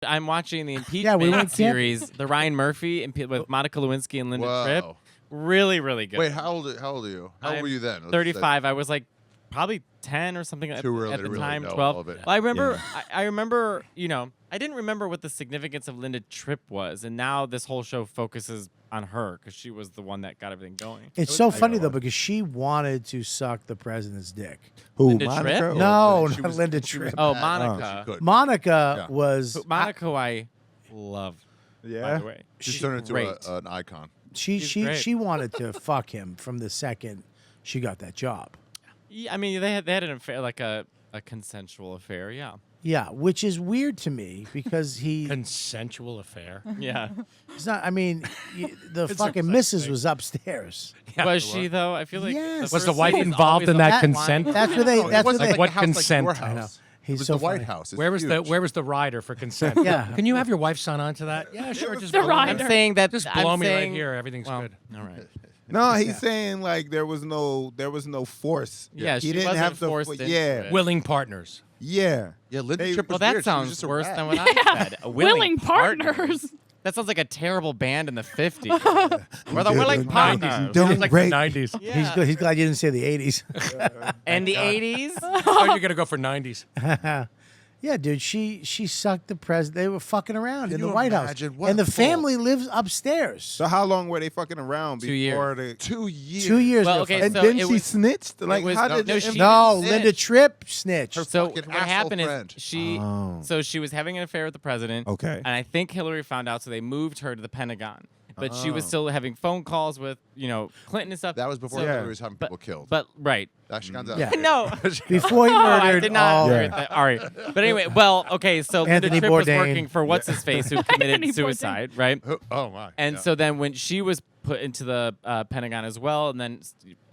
I'm watching the Impeachment series, the Ryan Murphy with Monica Lewinsky and Linda Tripp. Really, really good. Wait, how old are you? How old were you then? 35. I was like probably 10 or something at the time, know 12. all of it. Well, I remember, I remember, I didn't remember what the significance of Linda Tripp was, and now this whole show focuses on her because she was the one that got everything going. It's so funny though because she wanted to suck the president's dick. Who? Linda Monica? Tripp? No, not Linda Tripp. Oh, Monica. Monica was Monica, who I love. Yeah. By the way, She's turned into an icon. She wanted to fuck him from the second she got that job. Yeah, I mean, they had an affair, like a consensual affair. Yeah. Yeah, which is weird to me because he consensual affair. Yeah. It's not. I mean, the fucking missus was upstairs. Yeah, was she though? I feel like was the wife involved in that consent? That's where they. That's where they. What consent? Like I know. He's so the White House. Where was the rider for consent? Yeah. Can you have your wife sign on to that? Yeah, sure. Just the rider. I'm saying that. Just blow me right here. Everything's good. All right. No, he's saying like there was no force. Yeah, he she didn't wasn't have to. forced into it. Willing partners. Yeah. Yeah, Linda Tripp was that weird. sounds worse than what I said. Willing partners. That sounds like a terrible band in the 50s. We're the Willing Partners. Don't like break. the 90s. Yeah. He's glad you didn't say the 80s. And the 80s? Oh, you're gonna go for 90s. Yeah, dude, she sucked the president. They were fucking around in the you White House, imagine what and the bull? family lives upstairs. So how long were they fucking around 2 before years. 2 years? 2 years. Well, they were okay, fucking- And so then it she was- snitched. Like was- how did no, it? she- no, snitched. Linda Tripp snitched. Her So fucking what happened friend. is so she was having an affair with the president. Okay. And I think Hillary found out, so they moved her to the Pentagon. But she was still having phone calls with, Clinton and stuff. That was before Hillary was having people killed. But right. She got that. Yeah. No. Before he I murdered did not all. agree with that. All right. But anyway, well, okay, so Linda Anthony Tripp was Bourdain. working for what's-his-face who committed Anthony suicide, right? Oh my. And Yeah. so then when she was put into the Pentagon as well, and then,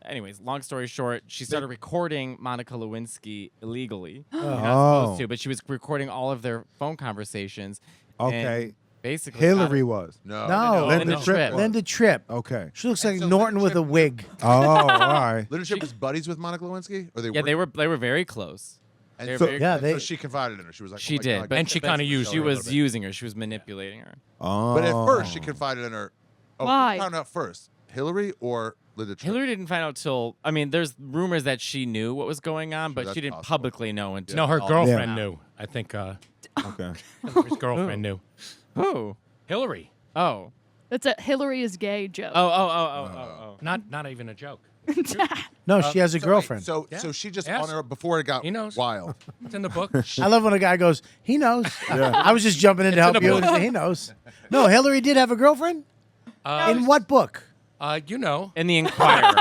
anyways, long story short, she started recording Monica Lewinsky illegally. You're not supposed to, but she was recording all of their phone conversations. Okay. And basically, Hillary was. No, Linda Tripp. Linda Tripp. Okay. She looks like so Norton Linda with a Tripp- wig. Oh, all right. Linda Tripp was buddies with Monica Lewinsky, or Yeah, they were very close. And They were so, very Yeah, close. so she confided in her. She was like, She oh my did, God, but And she kinda used She her a was little bit. using her. She was manipulating her. Oh. But at first, she confided in her. Oh, Why? who found out first? Hillary or Linda Tripp? Hillary didn't find out till. I mean, there's rumors that she knew what was going on, but that's she didn't possible. publicly know until. No, her all- girlfriend knew. I think Okay. Hillary's girlfriend knew. Who? Hillary. Oh. It's a Hillary is gay joke. Oh. Not even a joke. No, she has a So wait, girlfriend. So she just on her before it got He knows. wild. It's in the book. I love when a guy goes, he knows. I was just jumping in to help in the you. book. He knows. No, Hillary did have a girlfriend? In what book? You know. In the Inquirer.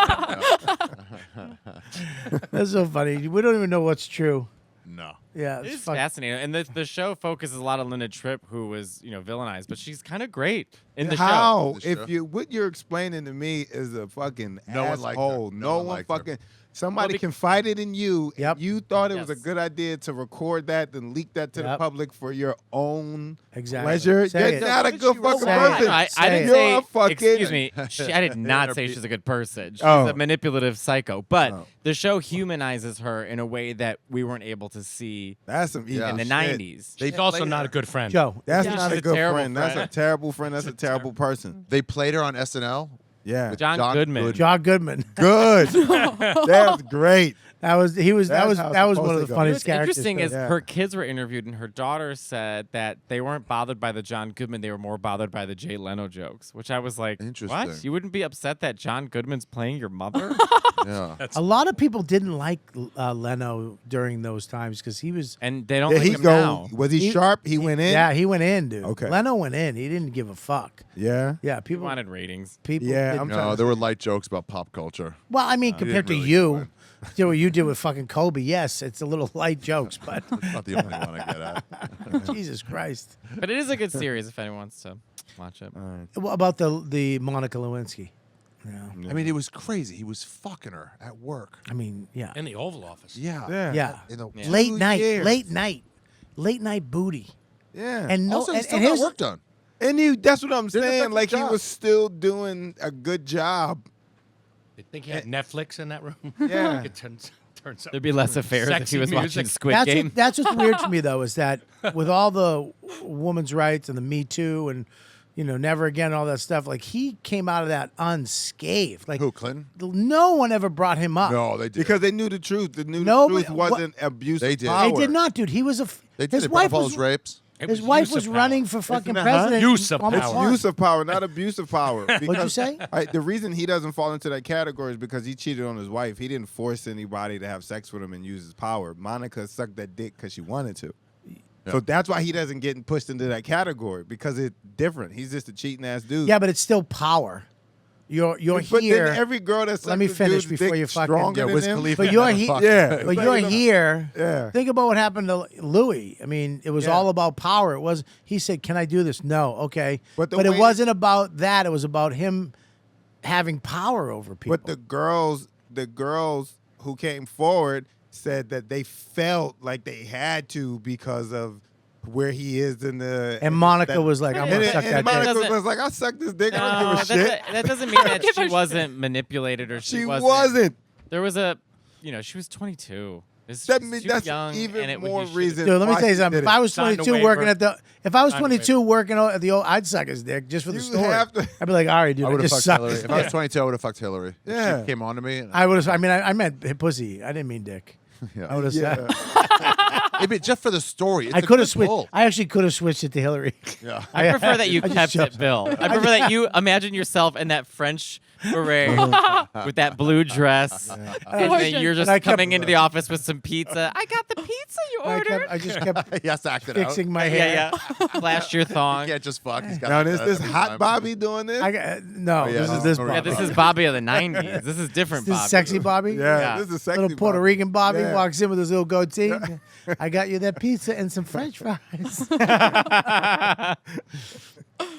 That's so funny. We don't even know what's true. No. Yeah, It's it's fucking. fascinating, and the show focuses a lot on Linda Tripp, who was villainized, but she's kind of great in the show. How? The show. If you what you're explaining to me is a fucking No one liked her. asshole. No No one one liked her. fucking. Somebody Well, confided in you. and Yep. You thought it was a Yes. good idea to record that and leak that to the Yep. public for your own Exactly. pleasure. Say You're it. not a Did good she fucking say it. person. I Say didn't it. You're say. a fucking. Excuse me. I did not say she's a good person. She's Oh. a manipulative psycho. But Oh. the show humanizes her in a way that we weren't able to see That's some evil in the shit. 90s. She's also not a good friend. Joe. That's Yeah. not She's a a good terrible friend. That's a friend. terrible friend. That's a terrible person. They played her on SNL. Yeah. John John Goodman. Goodman. John Goodman. Good. That's great. That was That's that was how it's one of supposed the to go. funniest What's characters. interesting is Yeah. her kids were interviewed, and her daughter said that they weren't bothered by the John Goodman. They were more bothered by the Jay Leno jokes, which I was like, Interesting. what? You wouldn't be upset that John Goodman's playing your mother? Yeah. a lot of people didn't like Leno during those times because he was. And they don't Did like he him go? now. Was he sharp? He went in. Yeah, he went in, dude. Okay. Leno went in. He didn't give a fuck. Yeah. Yeah, He people. wanted ratings. People. Yeah, didn't- I'm trying No, to there were light jokes about pop culture. Well, I mean, compared to really you, what you did with fucking Kobe, yes, it's a little light jokes, but That's not the only one I get at. Jesus Christ. But it is a good series if anyone wants to watch it. What about the Monica Lewinsky? Yeah. I mean, it was crazy. He was fucking her at work. I mean, yeah. In the Oval Office. Yeah. Yeah. In the Yeah. Late 2 night, years. late night booty. Yeah. And no, Also, he and, still and got here's work done. And that's what I'm Did an saying. effective Like he job. was still doing a good job. You think he had Netflix in that room? Yeah. You could Turns out There'd be less affairs if he Sexy was watching music. Squid Game. That's what's weird to me though, is that with all the women's rights and the Me Too and Never Again, all that stuff, like he came out of that unscathed. Like Who, Clinton? no one ever brought him up. No, they did. Because they knew the truth. The Nobody- truth wasn't abuse. They of did. power. They did not, dude. He was a. They did. His They brought wife up all was those rapes. It his was wife use was of running power. for fucking Isn't it, huh? president. Use of almost power. won. Use of power, not abuse of power. What'd you say? The reason he doesn't fall into that category is because he cheated on his wife. He didn't force anybody to have sex with him and use his power. Monica sucked that dick because she wanted to. So that's why he doesn't get pushed into that category, because it's different. He's just a cheating ass dude. Yeah, but it's still power. You're But here. then every girl that's Let me finish before you fucking- stronger Yeah, than Wiz him. Khalifa. But you're never he- fucked. Yeah. But you're here. Yeah. Think about what happened to Louis. I mean, it was Yeah. all about power. It was. He said, "Can I do this?" No. Okay. But But the it way- wasn't about that. It was about him having power over people. But the girls who came forward said that they felt like they had to because of where he is in the. and Monica that- was like, "I'm And, gonna and, suck that Monica dick." Doesn't- was like, "I suck this dick. I No, don't give a shit." that doesn't mean that give a she shit. wasn't manipulated or She wasn't. wasn't. There was a, she was 22. She's That too means that's young, and even it, more you should- reason. Dude, let me why tell you she something. did If I it. was Sign a 22 working waiver. at if I was Sign a 22 working at the old, I'd suck his dick just for the You story. have to- I'd be like, all right, dude, I I would have just fucked sucked Hillary. his If I was dick. 22, I would have fucked Hillary. If Yeah. She came on to me. And I would have. I mean, I meant pussy. I didn't mean dick. Yeah. I would have Yeah. said. Maybe just for the story. It's I a could have good switched. pull. I actually could have switched it to Hillary. Yeah. I prefer that you I just kept shoved it, Bill. I prefer that you imagine yourself in that French beret with that blue dress, and then Gorgeous. you're just And I kept- coming into the office with some pizza. I got the pizza you ordered. I just kept He has to act it out. fixing my hair. yeah. Flash your thong. He can't just fuck. He's got Now to this do that this every hot time. Bobby doing this. I got, no, Oh, yeah, this no, is this no, Bobby. Yeah, this is Bobby of the 90s. This is different This Bobby. is sexy Bobby. yeah, Yeah. this is sexy. Little Puerto Bobby. Rican Bobby Yeah. walks in with his little goatee. I got you that pizza and some French fries.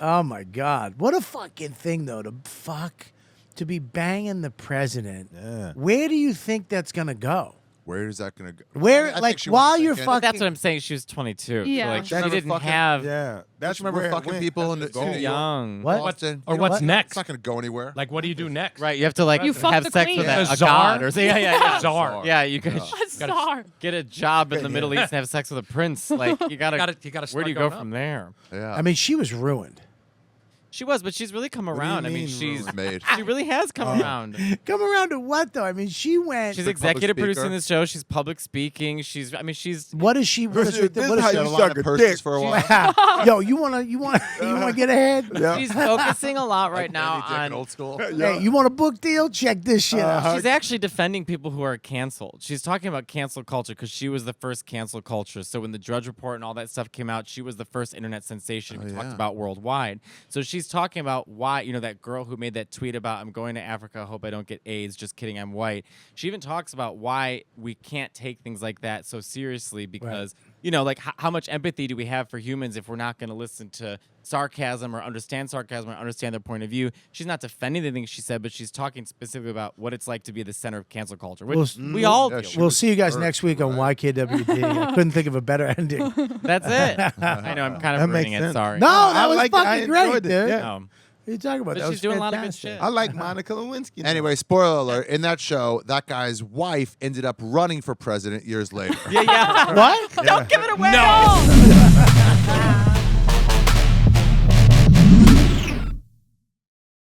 Oh my God. What a fucking thing though to be banging the president. Yeah. Where do you think that's gonna go? Where is that going to go? Where I think like she was while you're thinking- fucking That's what I'm saying. She was 22. Yeah. So, like, she That's didn't fucking- have Yeah, that's remember where it fucking went. people in That's the- goal. too young. What? Austin, Or you know what's what? next? It's not going to go anywhere. Like, what do you do next? Right, you have to like You fuck have the sex queen. with A a czar? god or something. Yeah. Czar. Yeah, you could A star. get a job in the Middle East and have sex with a prince. Like you gotta You gotta where do you start go going from up. there? Yeah. I mean, she was ruined. She was, but she's really come do you around. I mean, mean she's It was made. she really has come around. Come around to what though? I mean, she went. She's The executive public producing speaker. the show. She's public speaking. She's what is she? What is her, This what is is how she? She had you a lot suck of a purses dick. for a while. Yo, you wanna get ahead? Yeah. she's focusing a lot right now Andy Dick, on. old school. Hey, you want a book deal? Check this shit out. She's actually defending people who are canceled. She's talking about cancel culture because she was the first cancel culture. So when the Drudge Report and all that stuff came out, she was the first internet sensation we talked yeah. about worldwide. So she's talking about why, that girl who made that tweet about I'm going to Africa, hope I don't get AIDS. Just kidding, I'm white. She even talks about why we can't take things like that so seriously because, like how much empathy do we have for humans if we're not going to listen to sarcasm or understand their point of view. She's not defending the things she said, but she's talking specifically about what it's like to be the center of cancel culture, which we all Yeah, deal she with. We'll was see you guys hurt, next week on right. YKWD. I couldn't think of a better ending. That's it. I know I'm kind That of makes ruining it. sense. Sorry. No, that I was like it. I fucking great, enjoyed dude. it. Yeah. No. What are you talking about? But That she's was doing a lot of good fantastic. shit. I like Monica Lewinsky. now. Anyway, spoiler alert. In that show, that guy's wife ended up running for president years later. Yeah. What? Don't give it away. No.